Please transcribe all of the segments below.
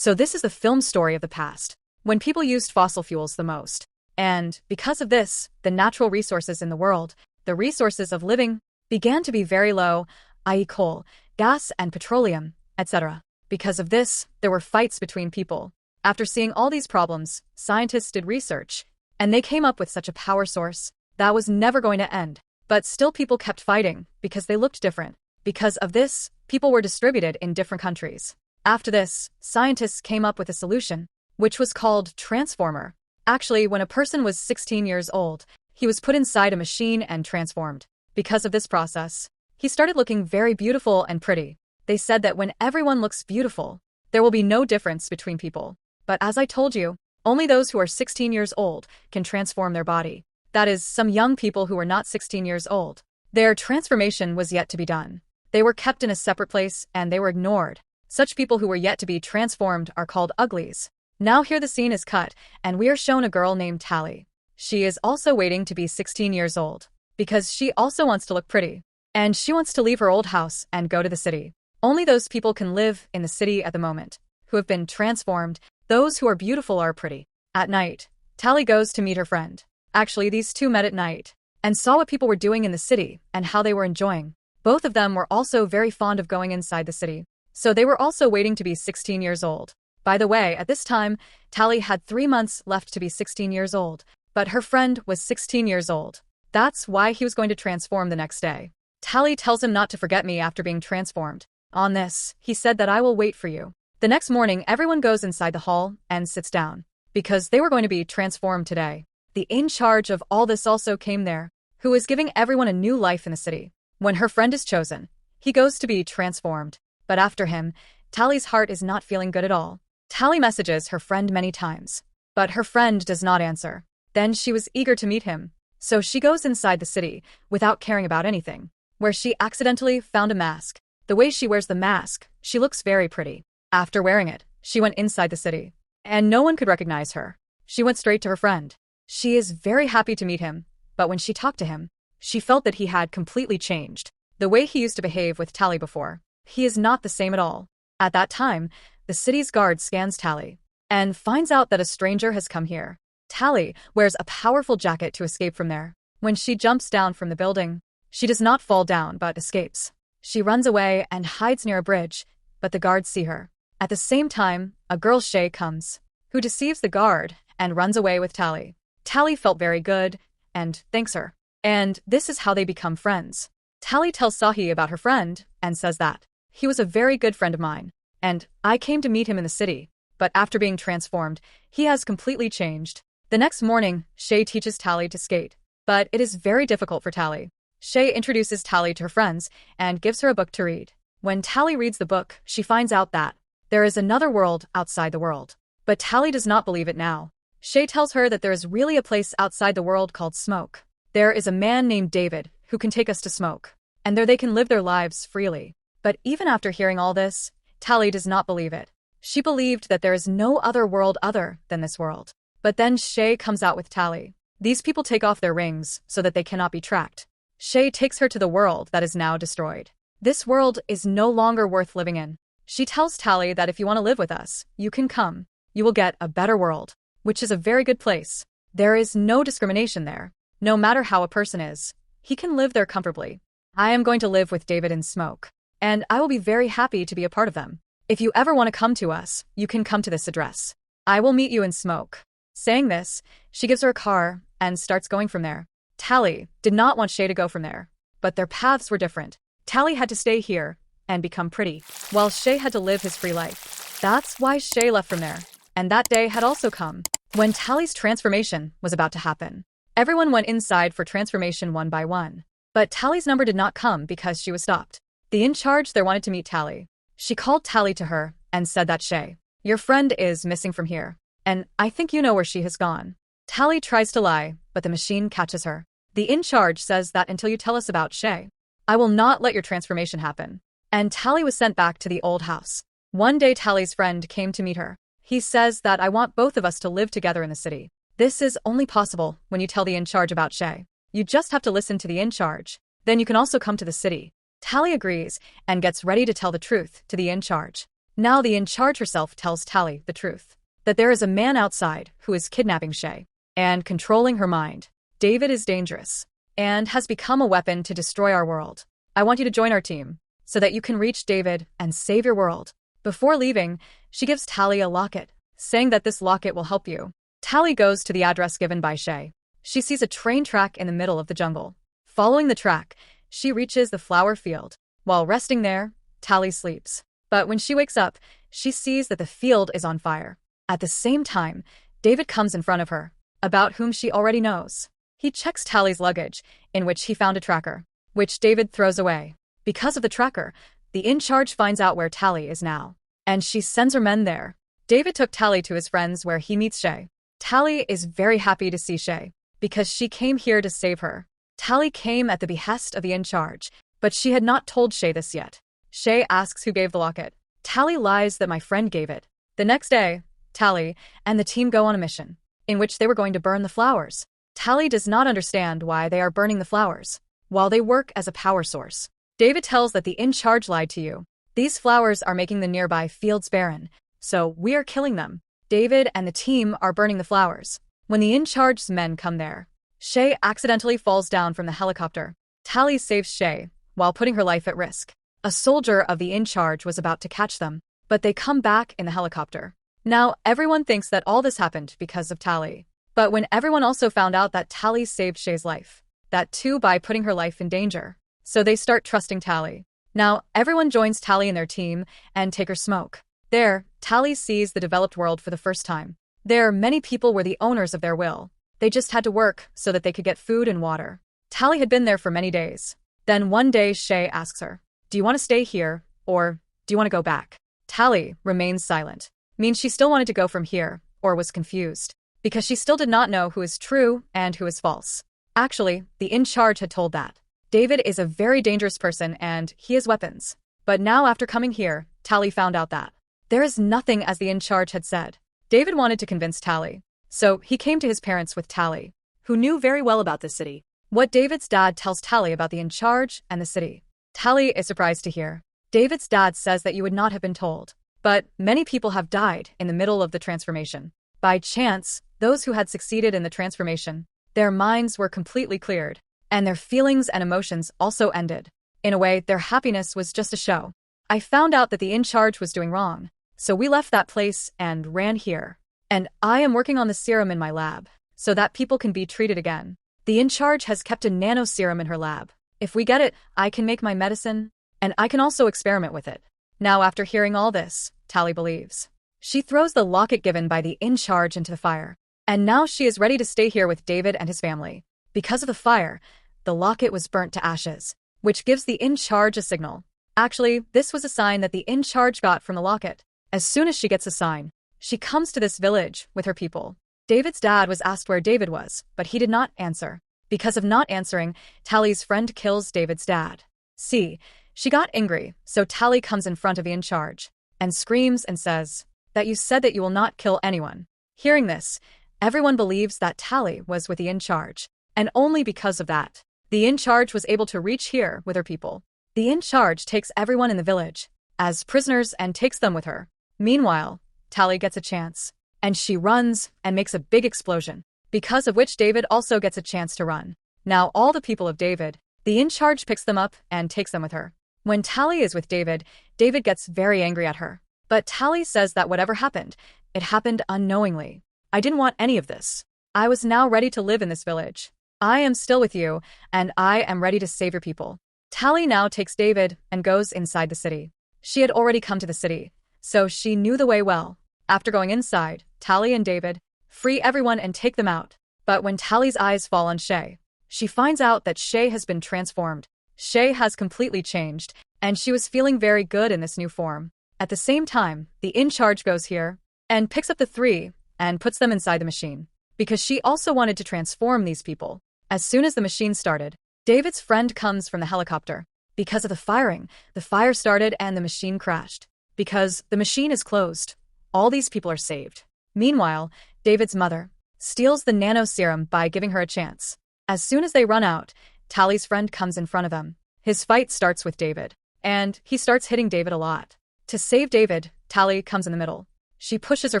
So this is the film story of the past, when people used fossil fuels the most. And because of this, the natural resources in the world, the resources of living, began to be very low, i.e. coal, gas and petroleum, etc. Because of this, there were fights between people. After seeing all these problems, scientists did research, and they came up with such a power source that was never going to end. But still people kept fighting because they looked different. Because of this, people were distributed in different countries. After this, scientists came up with a solution, which was called transformer. Actually, when a person was 16 years old, he was put inside a machine and transformed. Because of this process, he started looking very beautiful and pretty. They said that when everyone looks beautiful, there will be no difference between people. But as I told you, only those who are 16 years old can transform their body. That is, some young people who were not 16 years old. Their transformation was yet to be done. They were kept in a separate place and they were ignored. Such people who were yet to be transformed are called uglies. Now here the scene is cut, and we are shown a girl named Tally. She is also waiting to be 16 years old, because she also wants to look pretty. And she wants to leave her old house and go to the city. Only those people can live in the city at the moment, who have been transformed. Those who are beautiful are pretty. At night, Tally goes to meet her friend. Actually, these two met at night, and saw what people were doing in the city and how they were enjoying. Both of them were also very fond of going inside the city. So they were also waiting to be 16 years old. By the way, at this time, Tally had 3 months left to be 16 years old, but her friend was 16 years old. That's why he was going to transform the next day. Tally tells him not to forget me after being transformed. On this, he said that I will wait for you. The next morning, everyone goes inside the hall and sits down, because they were going to be transformed today. The in charge of all this also came there, who is giving everyone a new life in the city. When her friend is chosen, he goes to be transformed. But after him, Tally's heart is not feeling good at all. Tally messages her friend many times, but her friend does not answer. Then she was eager to meet him, so she goes inside the city without caring about anything, where she accidentally found a mask. The way she wears the mask, she looks very pretty. After wearing it, she went inside the city, and no one could recognize her. She went straight to her friend. She is very happy to meet him, but when she talked to him, she felt that he had completely changed. The way he used to behave with Tally before, he is not the same at all. At that time, the city's guard scans Tally and finds out that a stranger has come here. Tally wears a powerful jacket to escape from there. When she jumps down from the building, she does not fall down but escapes. She runs away and hides near a bridge, but the guards see her. At the same time, a girl Shay comes, who deceives the guard and runs away with Tally. Tally felt very good and thanks her. And this is how they become friends. Tally tells Sahi about her friend and says that he was a very good friend of mine, and I came to meet him in the city, but after being transformed, he has completely changed. The next morning, Shay teaches Tally to skate, but it is very difficult for Tally. Shay introduces Tally to her friends and gives her a book to read. When Tally reads the book, she finds out that there is another world outside the world. But Tally does not believe it now. Shay tells her that there is really a place outside the world called Smoke. There is a man named David who can take us to Smoke, and there they can live their lives freely. But even after hearing all this, Tally does not believe it. She believed that there is no other world other than this world. But then Shay comes out with Tally. These people take off their rings so that they cannot be tracked. Shay takes her to the world that is now destroyed. This world is no longer worth living in. She tells Tally that if you want to live with us, you can come. You will get a better world, which is a very good place. There is no discrimination there. No matter how a person is, he can live there comfortably. I am going to live with David in Smoke, and I will be very happy to be a part of them. If you ever want to come to us, you can come to this address. I will meet you in Smoke. Saying this, she gives her a car and starts going from there. Tally did not want Shay to go from there, but their paths were different. Tally had to stay here and become pretty, while Shay had to live his free life. That's why Shay left from there. And that day had also come, when Tally's transformation was about to happen. Everyone went inside for transformation one by one. But Tally's number did not come because she was stopped. The in-charge there wanted to meet Tally. She called Tally to her and said that Shay, your friend is missing from here, and I think you know where she has gone. Tally tries to lie, but the machine catches her. The in-charge says that until you tell us about Shay, I will not let your transformation happen. And Tally was sent back to the old house. One day Tally's friend came to meet her. He says that I want both of us to live together in the city. This is only possible when you tell the in-charge about Shay. You just have to listen to the in-charge. Then you can also come to the city. Tally agrees and gets ready to tell the truth to the in-charge. Now the in-charge herself tells Tally the truth, that there is a man outside who is kidnapping Shay and controlling her mind. David is dangerous and has become a weapon to destroy our world. I want you to join our team so that you can reach David and save your world. Before leaving, she gives Tally a locket, saying that this locket will help you. Tally goes to the address given by Shay. She sees a train track in the middle of the jungle. Following the track, she reaches the flower field. While resting there, Tally sleeps. But when she wakes up, she sees that the field is on fire. At the same time, David comes in front of her, about whom she already knows. He checks Tally's luggage, in which he found a tracker, which David throws away. Because of the tracker, the in-charge finds out where Tally is now, and she sends her men there. David took Tally to his friends where he meets Shay. Tally is very happy to see Shay, because she came here to save her. Tally came at the behest of the in-charge, but she had not told Shay this yet. Shay asks who gave the locket. Tally lies that my friend gave it. The next day, Tally and the team go on a mission, in which they were going to burn the flowers. Tally does not understand why they are burning the flowers, while they work as a power source. David tells that the in-charge lied to you. These flowers are making the nearby fields barren, so we are killing them. David and the team are burning the flowers. When the in-charge's men come there, Shay accidentally falls down from the helicopter. Tally saves Shay, while putting her life at risk. A soldier of the in-charge was about to catch them, but they come back in the helicopter. Now, everyone thinks that all this happened because of Tally. But when everyone also found out that Tally saved Shay's life, that too by putting her life in danger, so they start trusting Tally. Now, everyone joins Tally in their team and take her smoke. There, Tally sees the developed world for the first time. There, many people were the owners of their will. They just had to work so that they could get food and water. Tally had been there for many days. Then one day, Shay asks her, "Do you want to stay here, or do you want to go back?" Tally remains silent. Means she still wanted to go from here, or was confused, because she still did not know who is true and who is false. Actually, the in-charge had told that David is a very dangerous person and he has weapons. But now after coming here, Tally found out that there is nothing as the in-charge had said. David wanted to convince Tally, so he came to his parents with Tally, who knew very well about this city. What David's dad tells Tally about the in-charge and the city. Tally is surprised to hear. David's dad says that you would not have been told. But many people have died in the middle of the transformation. By chance, those who had succeeded in the transformation, their minds were completely cleared, and their feelings and emotions also ended. In a way, their happiness was just a show. I found out that the in-charge was doing wrong, so we left that place and ran here. And I am working on the serum in my lab, so that people can be treated again. The in-charge has kept a nano serum in her lab. If we get it, I can make my medicine, and I can also experiment with it. Now after hearing all this, Tally believes. She throws the locket given by the in-charge into the fire. And now she is ready to stay here with David and his family. Because of the fire, the locket was burnt to ashes, which gives the in-charge a signal. Actually, this was a sign that the in-charge got from the locket. As soon as she gets a sign, she comes to this village with her people. David's dad was asked where David was, but he did not answer. Because of not answering, Tally's friend kills David's dad. See, she got angry, so Tally comes in front of the in-charge and screams and says that you said that you will not kill anyone. Hearing this, everyone believes that Tally was with the in-charge, and only because of that, the in-charge was able to reach here with her people. The in-charge takes everyone in the village as prisoners and takes them with her. Meanwhile, Tally gets a chance, and she runs and makes a big explosion, because of which David also gets a chance to run. Now all the people of David, the in-charge picks them up and takes them with her. When Tally is with David, David gets very angry at her. But Tally says that whatever happened, it happened unknowingly. I didn't want any of this. I was now ready to live in this village. I am still with you, and I am ready to save your people. Tally now takes David and goes inside the city. She had already come to the city, so she knew the way well. After going inside, Tally and David free everyone and take them out. But when Tally's eyes fall on Shay, she finds out that Shay has been transformed. Shay has completely changed, and she was feeling very good in this new form. At the same time, the in-charge goes here and picks up the three and puts them inside the machine, because she also wanted to transform these people. As soon as the machine started, David's friend comes from the helicopter. Because of the firing, the fire started and the machine crashed. Because the machine is closed, all these people are saved. Meanwhile, David's mother steals the nano serum by giving her a chance. As soon as they run out, Tally's friend comes in front of them. His fight starts with David, and he starts hitting David a lot. To save David, Tally comes in the middle. She pushes her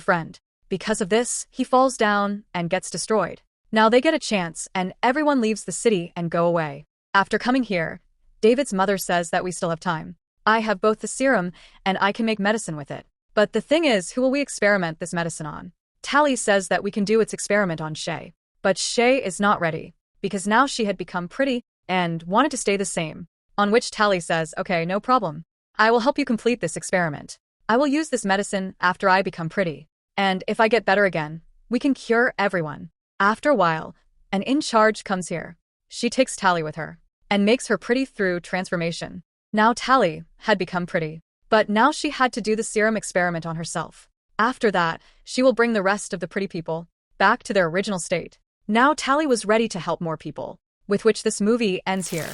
friend. Because of this, he falls down and gets destroyed. Now they get a chance and everyone leaves the city and go away. After coming here, David's mother says that we still have time. I have both the serum and I can make medicine with it. But the thing is, who will we experiment this medicine on? Tally says that we can do its experiment on Shay. But Shay is not ready, because now she had become pretty and wanted to stay the same. On which Tally says, okay, no problem. I will help you complete this experiment. I will use this medicine after I become pretty. And if I get better again, we can cure everyone. After a while, an in-charge comes here. She takes Tally with her and makes her pretty through transformation. Now Tally had become pretty, but now she had to do the serum experiment on herself. After that, she will bring the rest of the pretty people back to their original state. Now Tally was ready to help more people, with which this movie ends here.